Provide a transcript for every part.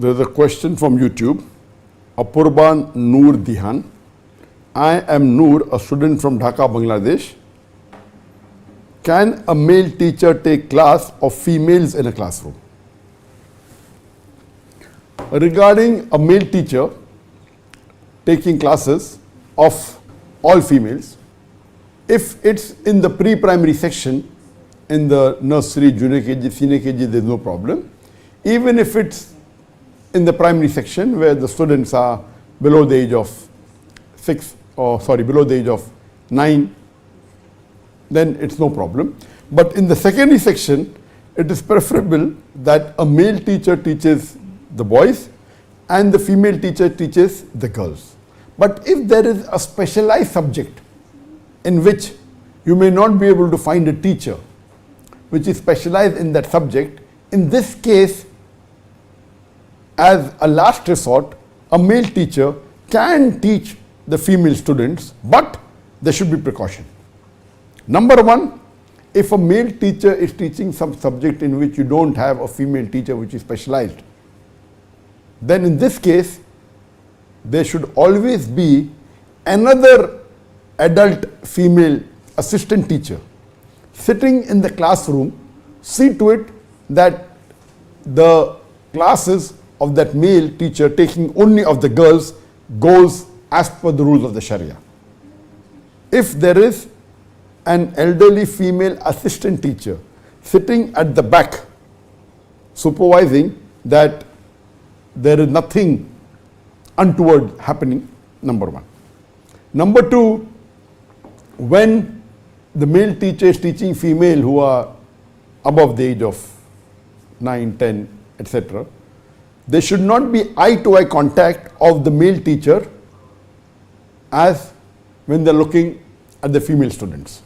There is a question from YouTube. Apurban Noor Dihan. I am Noor, a student from Dhaka, Bangladesh. Can a male teacher take class of females in a classroom? Regarding a male teacher taking classes of all females, if it's in the pre-primary section, in the nursery, junior KG, senior KG, there's no problem. Even if it's in the primary section where the students are below the age of below the age of 9, then it's no problem. But in the secondary section, it is preferable that a male teacher teaches the boys and the female teacher teaches the girls. But if there is a specialized subject in which you may not be able to find a teacher which is specialized in that subject, in this case, as a last resort, a male teacher can teach the female students, but there should be precaution. Number one, if a male teacher is teaching some subject in which you don't have a female teacher which is specialized, then in this case, there should always be another adult female assistant teacher sitting in the classroom. See to it that the classes of that male teacher taking only of the girls goes as per the rules of the Sharia. If there is an elderly female assistant teacher sitting at the back supervising that there is nothing untoward happening, number one. Number two, when the male teacher is teaching female who are above the age of 9, 10, etc., there should not be eye-to-eye contact of the male teacher as when they're looking at the female students.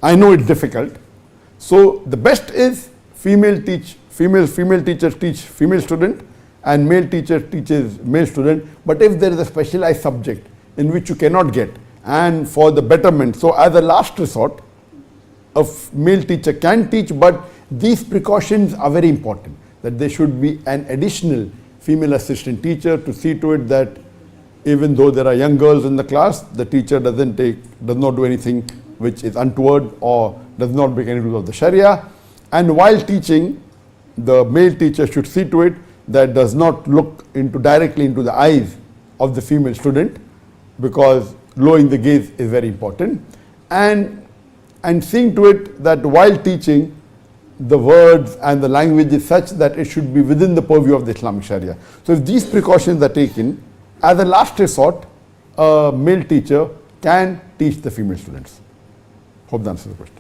I know it's difficult. So the best is female teachers teach female student and male teacher teaches male student. But if there is a specialized subject in which you cannot get, and for the betterment, so as a last resort, a male teacher can teach, but these precautions are very important, that there should be an additional female assistant teacher to see to it that even though there are young girls in the class, the teacher does not do anything which is untoward or does not break any rules of the Sharia. And while teaching, the male teacher should see to it that does not look directly into the eyes of the female student, because lowering the gaze is very important. And seeing to it that while teaching, the words and the language is such that it should be within the purview of the Islamic Sharia. So if these precautions are taken, as a last resort, a male teacher can teach the female students. Hope that answers the question.